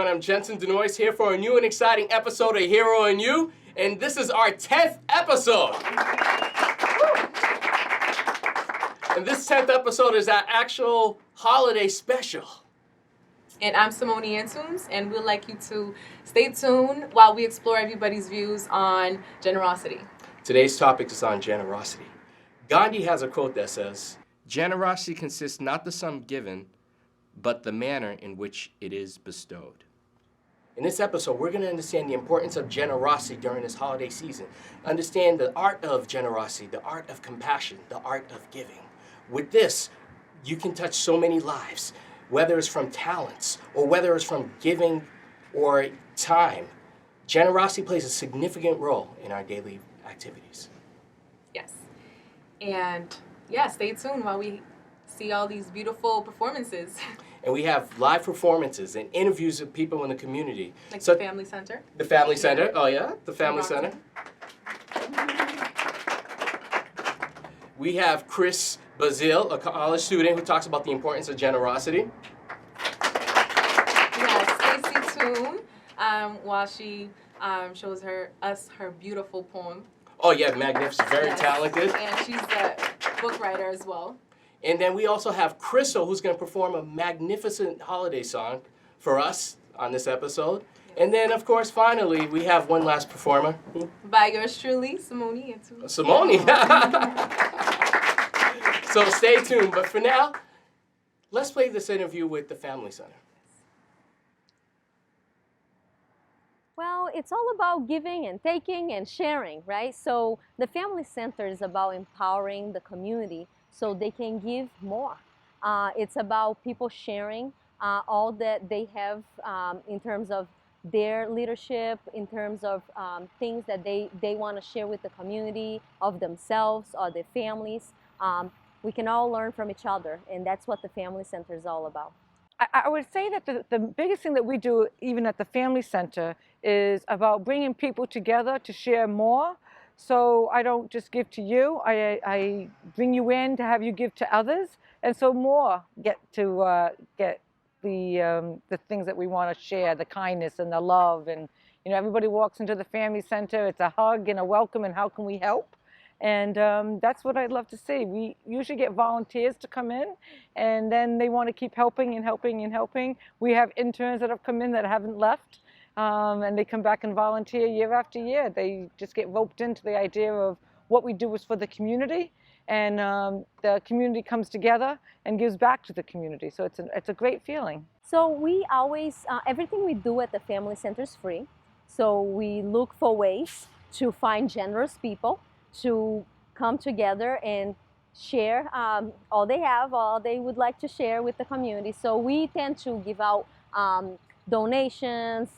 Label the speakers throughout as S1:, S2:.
S1: everyone. I'm Jensen Denoyes here for a new and exciting episode of Hero and You, and this is our 10th episode. And this 10th episode is our actual holiday special.
S2: And I'm Simony Antunes, and we'd like you to stay tuned while we explore everybody's views on generosity.
S1: Today's topic is on generosity. Gandhi has a quote that says, "Generosity consists not the sum given, but the manner in which it is bestowed." In this episode, we're going to understand the importance of generosity during this holiday season. Understand the art of generosity, the art of compassion, the art of giving. With this, you can touch so many lives, whether it's from talents or whether it's from giving or time. Generosity plays a significant role in our daily activities.
S2: Yes. And yeah, stay tuned while we see all these beautiful performances.
S1: And we have live performances and interviews with people in the community.
S2: Like the Family Center.
S1: The Family Center, oh yeah, the Family Center. We have Chris Bazile, a college student who talks about the importance of generosity.
S2: Yeah, Stacy Toon, while she shows us her beautiful poem.
S1: Oh yeah, magnificent, very talented.
S2: And she's a book writer as well.
S1: And then we also have Crystal, who's going to perform a magnificent holiday song for us on this episode. Yes. And then, of course, finally, we have one last performer.
S2: By yours truly, Simony Antunes.
S1: Simony. So stay tuned. But for now, let's play this interview with the Family Center.
S3: Well, it's all about giving and taking and sharing, right? So the Family Center is about empowering the community so they can give more. It's about people sharing all that they have in terms of their leadership, in terms of things that they want to share with the community, of themselves or their families. We can all learn from each other, and that's what the Family Center is all about.
S4: I would say that the biggest thing that we do, even at the Family Center, is about bringing people together to share more. So I don't just give to you, I bring you in to have you give to others. And so more get the things that we want to share, the kindness and the love. And, you know, everybody walks into the Family Center, it's a hug and a welcome and how can we help? And that's what I'd love to see. We usually get volunteers to come in, and then they want to keep helping and helping and helping. We have interns that have come in that haven't left, and they come back and volunteer year after year. They just get roped into the idea of what we do is for the community, and the community comes together and gives back to the community. So it's a great feeling.
S3: So we always, everything we do at the Family Center is free. So we look for ways to find generous people to come together and share all they have, all they would like to share with the community. So we tend to give out donations,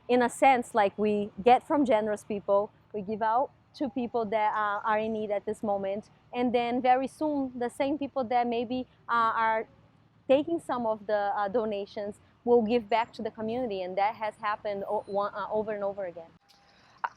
S3: in a sense, like we get from generous people, we give out to people that are in need at this moment. And then very soon, the same people that maybe are taking some of the donations will give back to the community. And that has happened over and over again.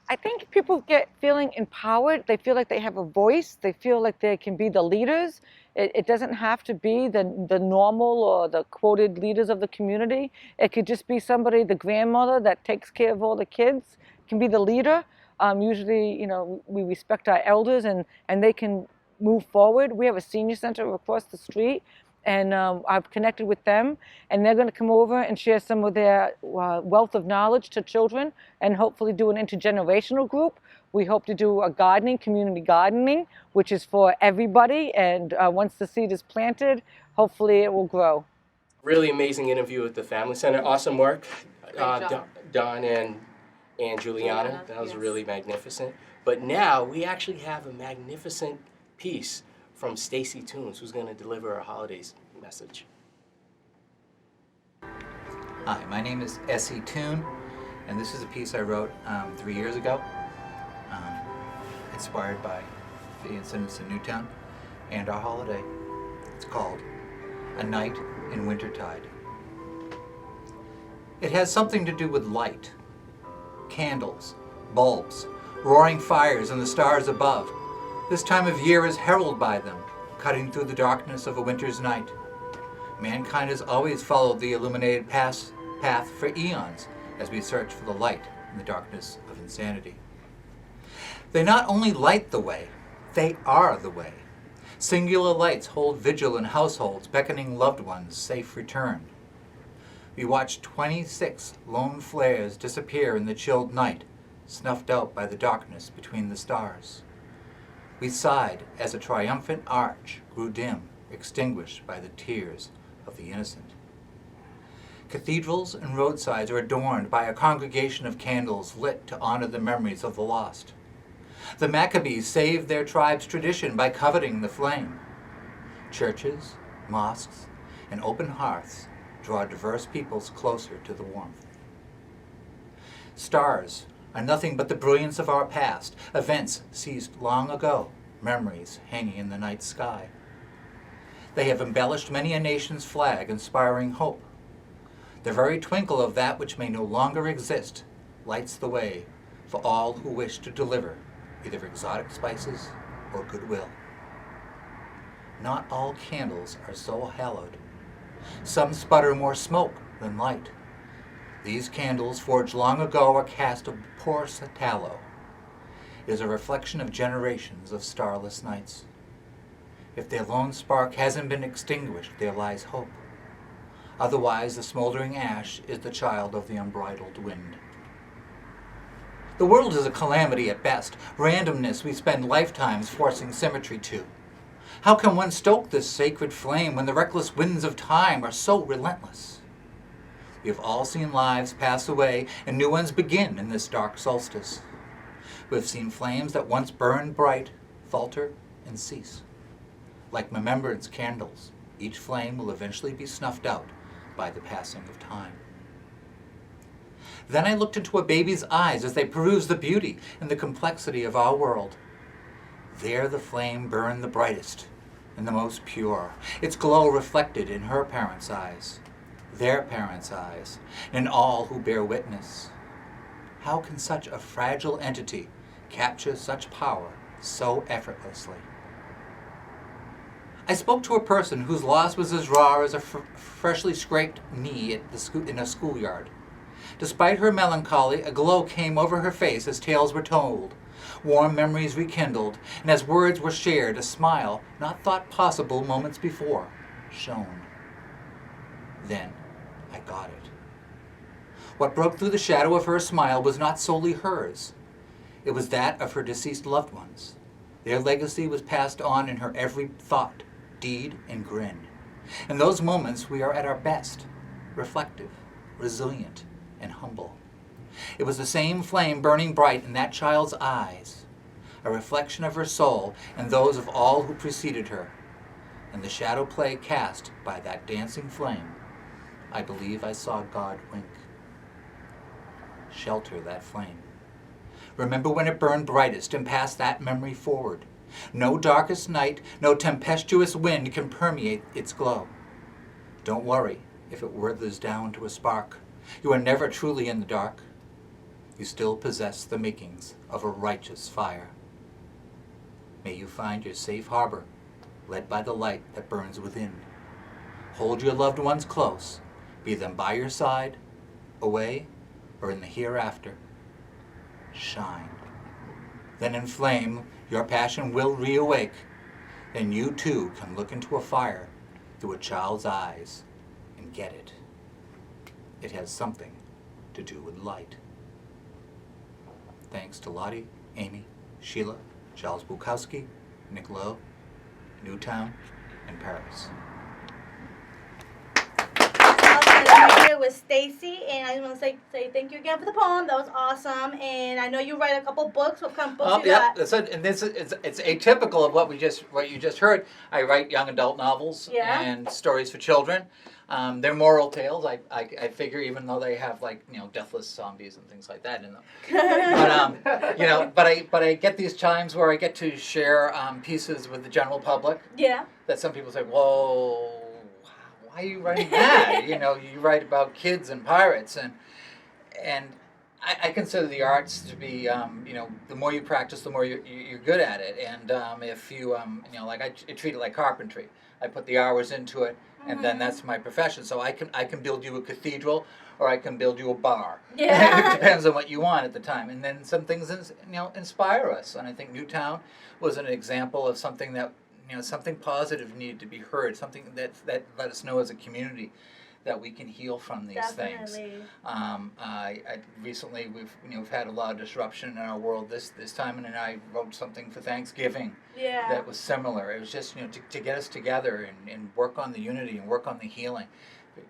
S4: I think people get feeling empowered. They feel like they have a voice. They feel like they can be the leaders. It doesn't have to be the normal or the quoted leaders of the community. It could just be somebody, the grandmother that takes care of all the kids, can be the leader. Usually, you know, we respect our elders and they can move forward. We have a senior center across the street, and I've connected with them, and they're going to come over and share some of their wealth of knowledge to children and hopefully do an intergenerational group. We hope to do a community gardening, which is for everybody, and once the seed is planted, hopefully it will grow.
S1: Really amazing interview with the Family Center. Awesome work, Don and Juliana. That was really magnificent. But now we actually have a magnificent piece from Stacy Toons, who's going to deliver our holidays message.
S5: Hi, my name is S.E. Toon, and this is a piece I wrote 3 years ago, inspired by the incidents in Newtown and our holiday. It's called A Night in Wintertide. It has something to do with light, candles, bulbs, roaring fires, and the stars above. This time of year is heralded by them, cutting through the darkness of a winter's night. Mankind has always followed the illuminated paths path for eons as we search for the light in the darkness of insanity. They not only light the way, they are the way. Singular lights hold vigil in households, beckoning loved ones' safe return. We watched 26 lone flares disappear in the chilled night, snuffed out by the darkness between the stars. We sighed as a triumphant arch grew dim, extinguished by the tears of the innocent. Cathedrals and roadsides are adorned by a congregation of candles lit to honor the memories of the lost. The Maccabees saved their tribe's tradition by coveting the flame. Churches, mosques, and open hearths draw diverse peoples closer to the warmth. Stars are nothing but the brilliance of our past, events ceased long ago, memories hanging in the night sky. They have embellished many a nation's flag, inspiring hope. The very twinkle of that which may no longer exist lights the way for all who wish to deliver either exotic spices or goodwill. Not all candles are so hallowed. Some sputter more smoke than light. These candles, forged long ago, are cast of porous tallow. It is a reflection of generations of starless nights. If their lone spark hasn't been extinguished, there lies hope. Otherwise, the smoldering ash is the child of the unbridled wind. The world is a calamity at best, randomness we spend lifetimes forcing symmetry to. How can one stoke this sacred flame when the reckless winds of time are so relentless? We have all seen lives pass away and new ones begin in this dark solstice. We have seen flames that once burned bright falter and cease. Like remembrance candles, each flame will eventually be snuffed out by the passing of time. Then I looked into a baby's eyes as they perused the beauty and the complexity of our world. There the flame burned the brightest and the most pure, its glow reflected in her parents' eyes, their parents' eyes, and all who bear witness. How can such a fragile entity capture such power so effortlessly? I spoke to a person whose loss was as raw as a freshly scraped knee in a schoolyard. Despite her melancholy, a glow came over her face as tales were told, warm memories rekindled, and as words were shared, a smile, not thought possible moments before, shone. Then I got it. What broke through the shadow of her smile was not solely hers. It was that of her deceased loved ones. Their legacy was passed on in her every thought, deed, and grin. In those moments we are at our best, reflective, resilient, and humble. It was the same flame burning bright in that child's eyes, a reflection of her soul and those of all who preceded her. In the shadow play cast by that dancing flame, I believe I saw God wink. Shelter that flame. Remember when it burned brightest and pass that memory forward. No darkest night, no tempestuous wind can permeate its glow. Don't worry if it withers down to a spark. You are never truly in the dark. You still possess the makings of a righteous fire. May you find your safe harbor, led by the light that burns within. Hold your loved ones close, be them by your side, away, or in the hereafter. Shine. Then in flame, your passion will reawake, and you too can look into a fire through a child's eyes and get it. It has something to do with light. Thanks to Lottie, Amy, Sheila, Charles Bukowski, Nick Lowe, Newtown, and Paris.
S6: I'm here with Stacy, and I just want to say thank you again for the poem. That was awesome, and I know you write a couple books. What kind of books you got?
S5: That's it. And it's atypical of what you just heard. I write young adult novels and stories for children. They're moral tales. I figure, even though they have deathless zombies and things like that in them. But I get these times where I get to share pieces with the general public.
S6: Yeah.
S5: That some people say, whoa. Why are you writing that? You write about kids and pirates, and I consider the arts to be, the more you practice, the more you're good at it. And if you, like I treat it like carpentry. I put the hours into it, and then that's my profession. So I can build you a cathedral, or I can build you a bar.
S6: Yeah.
S5: It depends on what you want at the time. And then some things, inspire us. And I think Newtown was an example of something that, something positive needed to be heard, something that let us know as a community that we can heal from these things.
S6: Definitely.
S5: Recently we've had a lot of disruption in our world this time, and I wrote something for Thanksgiving
S6: Yeah.
S5: that was similar. It was just to get us together and work on the unity and work on the healing,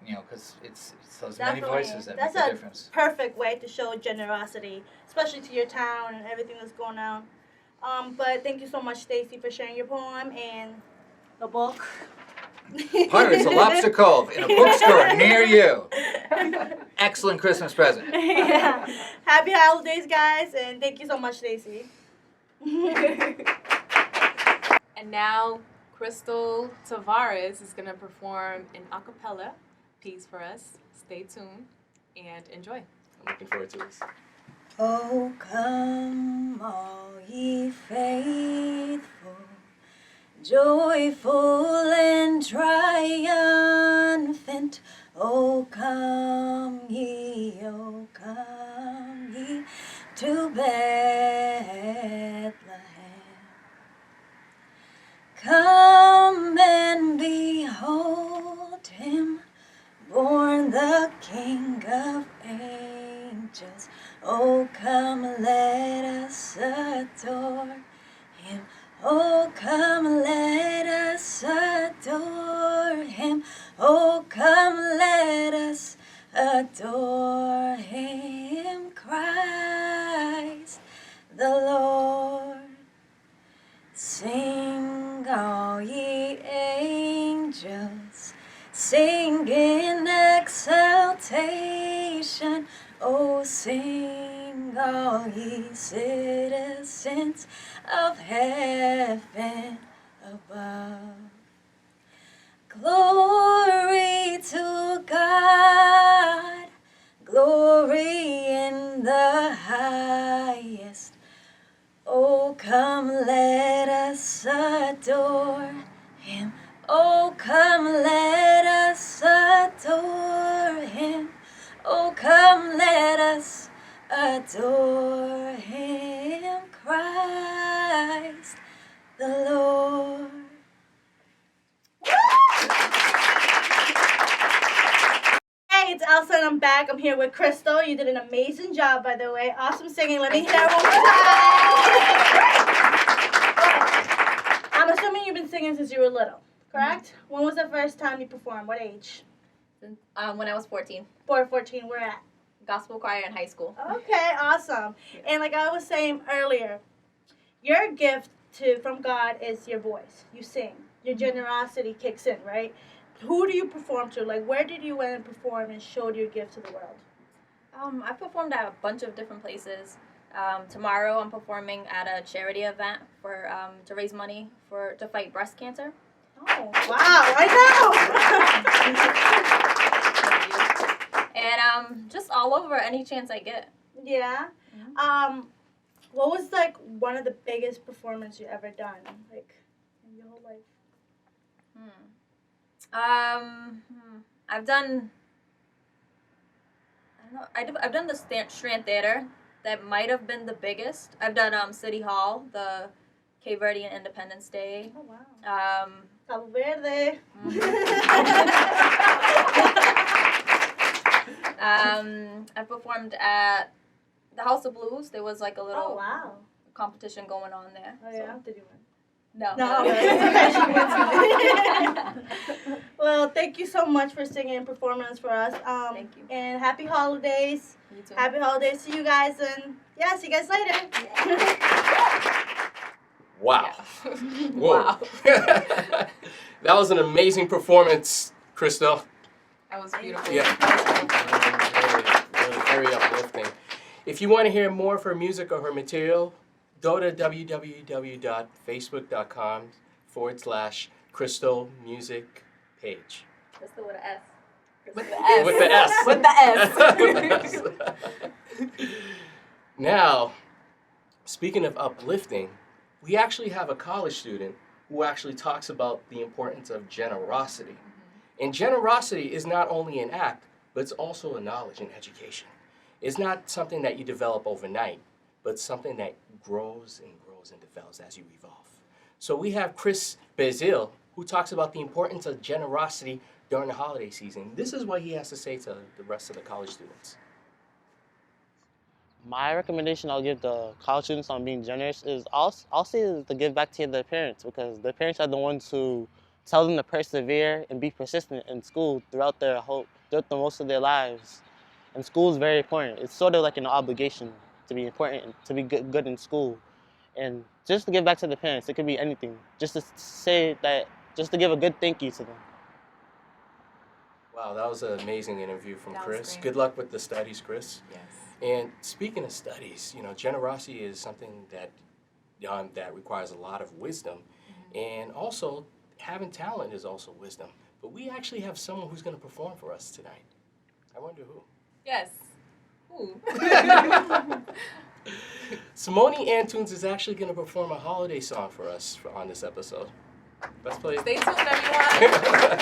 S5: because it's those many
S6: Definitely.
S5: voices that
S6: That's
S5: make the
S6: a
S5: difference.
S6: perfect way to show generosity, especially to your town and everything that's going on. But thank you so much, Stacy, for sharing your poem and the book.
S5: Pirates of Lobster Cove in a bookstore near you. Excellent Christmas present.
S6: Yeah. Happy holidays, guys, and thank you so much, Stacy.
S2: And now Crystal Tavares is going to perform an a cappella piece for us. Stay tuned and enjoy.
S1: I'm looking forward to this.
S7: Oh, come, all ye faithful, joyful and triumphant. Oh, come ye to Bethlehem. Come and behold him, born the King of angels. Oh, come, let us adore him. Oh, come, let us adore him. Oh, come, let us adore him. Christ the Lord. Sing, all ye angels, sing in exaltation. Oh, sing, all ye citizens of heaven above. Glory to God, glory in the highest. Oh, come, let us adore him. Oh, come, let us adore him. Oh, come, let us adore him, Christ the Lord.
S6: Hey, it's Elsa and I'm back. I'm here with Crystal. You did an amazing job, by the way. Awesome singing. Let me hear that one more time. I'm assuming you've been singing since you were little, correct? Mm-hmm. When was the first time you performed? What age?
S8: When I was 14.
S6: 14. Where at?
S8: Gospel choir in high school.
S6: Okay, awesome. Yeah. And like I was saying earlier, your gift from God is your voice. You sing. Your generosity kicks in, right? Who do you perform to? Like, where did you went and perform and showed your gift to the world?
S8: I performed at a bunch of different places. Tomorrow I'm performing at a charity event for to raise money to fight breast cancer.
S6: Oh, wow, I know.
S8: And just all over any chance I get.
S6: Yeah. Mm-hmm. What was like one of the biggest performances you ever done, like in your whole life?
S8: I've done. I don't know. I've done the Strand Theater. That might have been the biggest. I've done City Hall, the Cape Verdean Independence Day.
S6: Oh wow. Cabo Verde.
S8: I performed at the House of Blues. There was like a little competition going on there.
S6: Oh yeah. Did you win?
S8: No.
S6: Well, thank you so much for singing and performing this for us.
S8: Thank you.
S6: And happy holidays.
S8: You too.
S6: Happy holidays to you guys, and yeah, see you guys later.
S1: Wow.
S8: Yeah.
S1: Whoa.
S8: Wow.
S1: That was an amazing performance, Crystal.
S2: That was beautiful.
S1: Yeah. Very uplifting. If you want to hear more of her music or her material, go to www.facebook.com/Crystal Music page.
S8: Crystal with an S.
S2: With the S.
S1: With the S.
S2: With the S.
S1: With the S. Now, speaking of uplifting, we actually have a college student who actually talks about the importance of generosity. And generosity is not only an act, but it's also a knowledge and education. It's not something that you develop overnight, but something that grows and grows and develops as you evolve. So we have Chris Bazil, who talks about the importance of generosity during the holiday season. This is what he has to say to the rest of the college students.
S9: My recommendation I'll give the college students on being generous is I'll say is to give back to their parents, because their parents are the ones who tell them to persevere and be persistent in school throughout the most of their lives. And school is very important. It's sort of like an obligation to be important, to be good in school. And just to give back to the parents, it could be anything. Just to say that, just to give a good thank you to them.
S1: Wow, that was an amazing interview from
S2: That was
S1: Chris.
S2: great.
S1: Good luck with the studies, Chris.
S2: Yes.
S1: And speaking of studies, generosity is something that that requires a lot of wisdom, and also having talent is also wisdom. But we actually have someone who's going to perform for us tonight. I wonder who.
S2: Yes. Who?
S1: Simony Antunes is actually going to perform a holiday song for us on this episode. Let's play it.
S2: Stay tuned, everyone.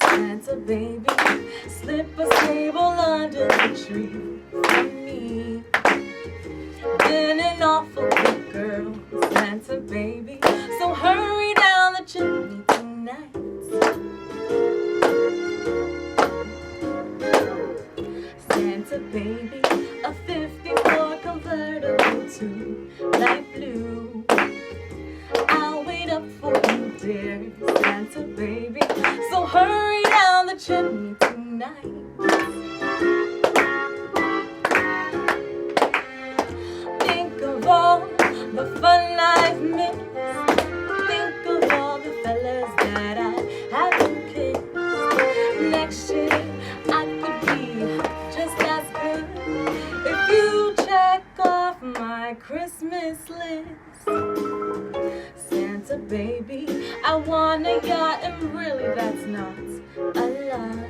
S7: Santa baby, slip a sable under the tree for me. Been an awful good girl, Santa baby, so hurry down the chimney tonight. Santa baby, a 54 convertible to light blue. I'll wait up for you, dear Santa baby, so hurry down the chimney tonight. Think of all the fun I've missed. Think of all the fellas that I haven't kissed. Next year I could be just as good if you check off my Christmas list. Santa baby, I want a yacht, and really that's not a lot.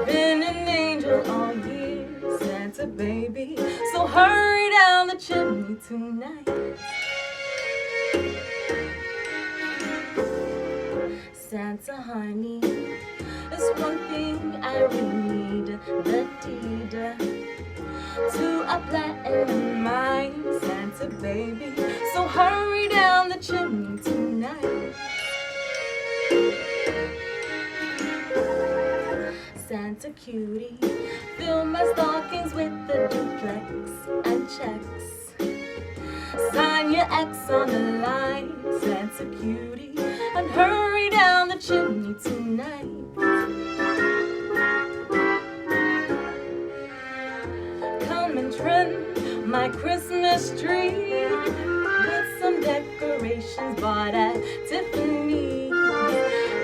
S7: Been an angel all year, Santa baby, so hurry down the chimney tonight. Santa honey, there's one thing I really need, the deed to a platinum mine, Santa baby, so hurry down the chimney tonight. Santa cutie, fill my stockings with the duplex and checks. Sign your X on the line, Santa cutie, and hurry down the chimney tonight. Come and trim my Christmas tree with some decorations bought at Tiffany's.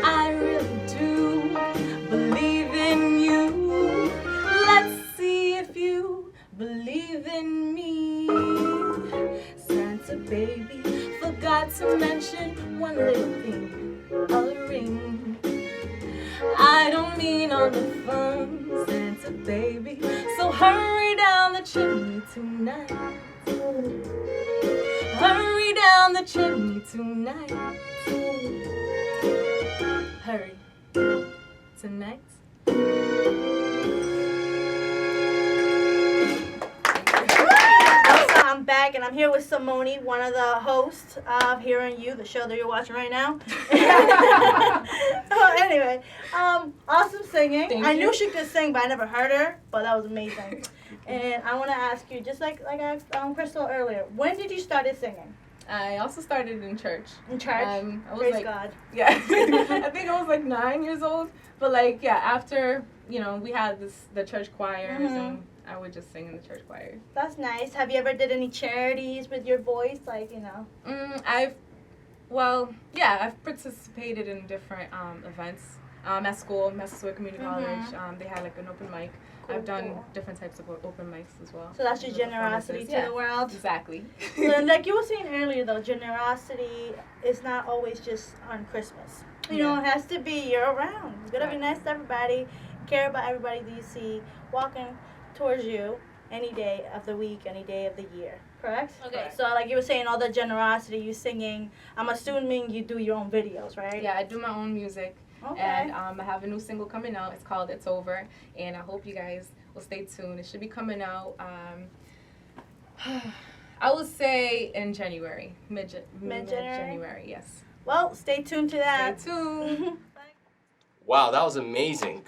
S7: I really do believe in you. Let's see if you believe in me. Santa baby, forgot to mention one little thing, a ring. I don't mean on the phone, Santa baby, so hurry down the chimney tonight. Hurry down the chimney tonight. Hurry. Tonight.
S6: So I'm back and I'm here with Simony, one of the hosts of Hearing You, the show that you're watching right now. So anyway, awesome singing.
S2: Thank
S6: I
S2: you.
S6: knew she could sing, but I never heard her. But that was amazing. And I want to ask you, just like I asked Crystal earlier, when did you start singing?
S2: I also started in church.
S6: In church?
S2: I was
S6: Praise
S2: like,
S6: God.
S2: yeah, I think I was like 9 years old. But like, yeah, after, we had the church choirs, and I would just sing in the church choir.
S6: That's nice. Have you ever did any charities with your voice?
S2: I've participated in different events. at school, Massasoit Community College. They had like an open mic. I've done different types of open mics as well.
S6: So that's your generosity to the world.
S2: Exactly.
S6: Like you were saying earlier, though, generosity is not always just on Christmas. You know, it has to be year-round. You gotta be nice to everybody, care about everybody that you see walking towards you any day of the week, any day of the year. Correct? Okay.
S2: Correct.
S6: So like you were saying, all the generosity, you singing. I'm assuming you do your own videos, right?
S2: Yeah, I do my own music.
S6: Okay.
S2: And I have a new single coming out. It's called It's Over. And I hope you guys will stay tuned. It should be coming out, I would say in January. Mid-January, yes.
S6: Well, stay tuned to that.
S2: Stay tuned.
S1: Wow, that was amazing.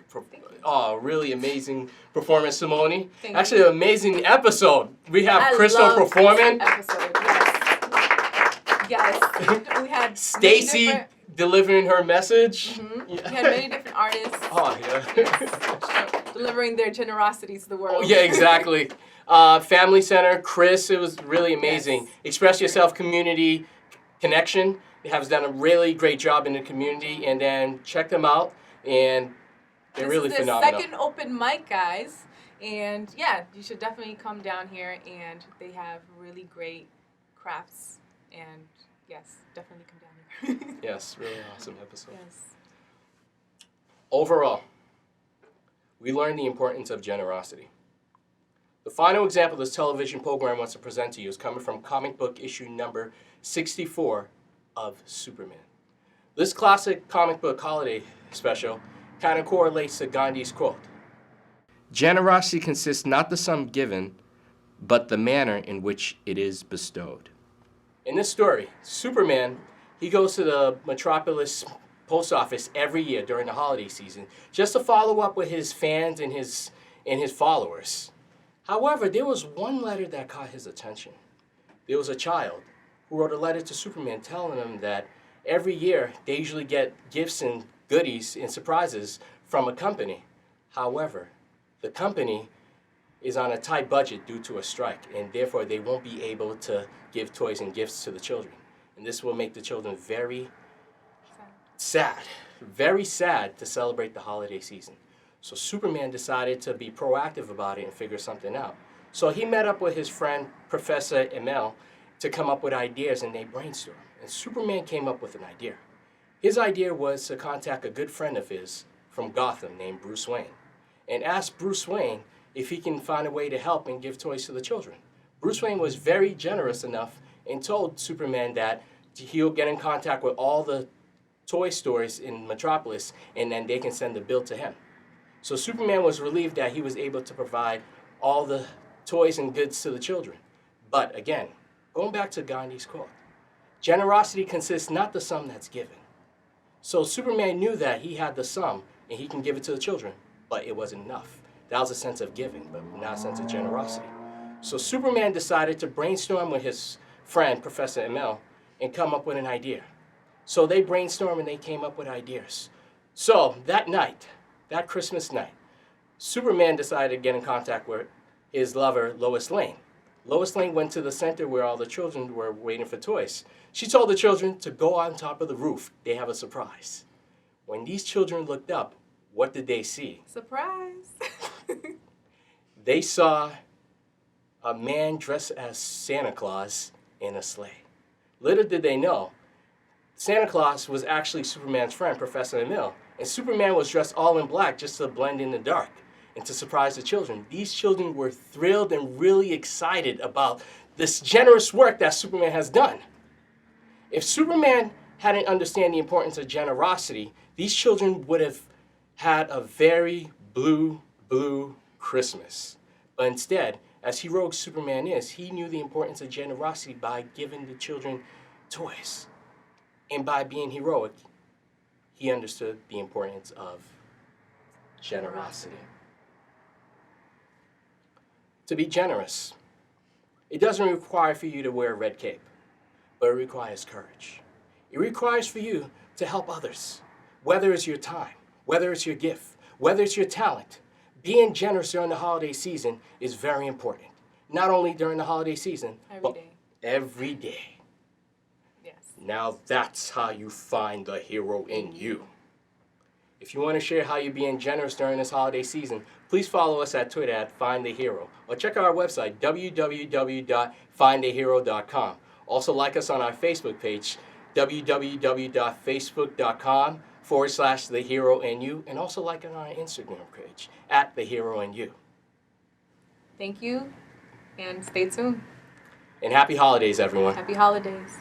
S1: Oh, really amazing performance, Simony.
S2: Thank
S1: Actually,
S2: you.
S1: an amazing episode. We have
S2: I
S1: Crystal
S2: love
S1: performing.
S2: this episode, yes. We had
S1: Stacy
S2: different-
S1: delivering her message.
S2: We had many different artists.
S1: Oh, yeah.
S2: Yes, delivering their generosity to the world.
S1: Oh, yeah, exactly. Family Center, Chris, it was really amazing.
S2: Yes.
S1: Express Yourself Community Connection has done a really great job in the community, and then check them out, and they're really
S2: This is
S1: phenomenal.
S2: their second open mic, guys. And yeah, you should definitely come down here, and they have really great crafts. And yes, definitely come down here.
S1: Yes, really awesome episode.
S2: Yes.
S1: Overall, we learned the importance of generosity. The final example this television program wants to present to you is coming from comic book issue number 64 of Superman. This classic comic book holiday special kind of correlates to Gandhi's quote. Generosity consists not the sum given, but the manner in which it is bestowed. In this story, Superman, he goes to the Metropolis post office every year during the holiday season just to follow up with his fans and his followers. However, there was one letter that caught his attention. There was a child who wrote a letter to Superman telling him that every year they usually get gifts and goodies and surprises from a company. However, the company is on a tight budget due to a strike, and therefore they won't be able to give toys and gifts to the children. And this will make the children very sad, very sad to celebrate the holiday season. So Superman decided to be proactive about it and figure something out. So he met up with his friend, Professor Emil, to come up with ideas, and they brainstormed. And Superman came up with an idea. His idea was to contact a good friend of his from Gotham named Bruce Wayne and ask Bruce Wayne if he can find a way to help and give toys to the children. Bruce Wayne was very generous enough and told Superman that he'll get in contact with all the toy stores in Metropolis, and then they can send the bill to him. So Superman was relieved that he was able to provide all the toys and goods to the children. But again, going back to Gandhi's quote, generosity consists not the sum that's given. So Superman knew that he had the sum and he can give it to the children, but it wasn't enough. That was a sense of giving, but not a sense of generosity. So Superman decided to brainstorm with his friend, Professor Emil, and come up with an idea. So they brainstormed and they came up with ideas. So that night, that Christmas night, Superman decided to get in contact with his lover, Lois Lane. Lois Lane went to the center where all the children were waiting for toys. She told the children to go on top of the roof. They have a surprise. When these children looked up, what did they see?
S2: Surprise!
S1: They saw a man dressed as Santa Claus in a sleigh. Little did they know, Santa Claus was actually Superman's friend, Professor Emil, and Superman was dressed all in black just to blend in the dark and to surprise the children. These children were thrilled and really excited about this generous work that Superman has done. If Superman hadn't understood the importance of generosity, these children would have had a very blue Christmas. But instead, as heroic Superman is, he knew the importance of generosity by giving the children toys. And by being heroic, he understood the importance of generosity. To be generous, it doesn't require for you to wear a red cape, but it requires courage. It requires for you to help others, whether it's your time, whether it's your gift, whether it's your talent. Being generous during the holiday season is very important. Not only during the holiday season, but every day.
S2: Yes.
S1: Now that's how you find the hero in you. If you want to share how you're being generous during this holiday season, please follow us at Twitter at FindTheHero, or check out our website, www.findthehero.com. Also like us on our Facebook page, www.facebook.com/TheHeroInYou, and also like it on our Instagram page, @TheHeroInYou.
S2: Thank you, and stay tuned.
S1: And happy holidays, everyone.
S2: Happy holidays.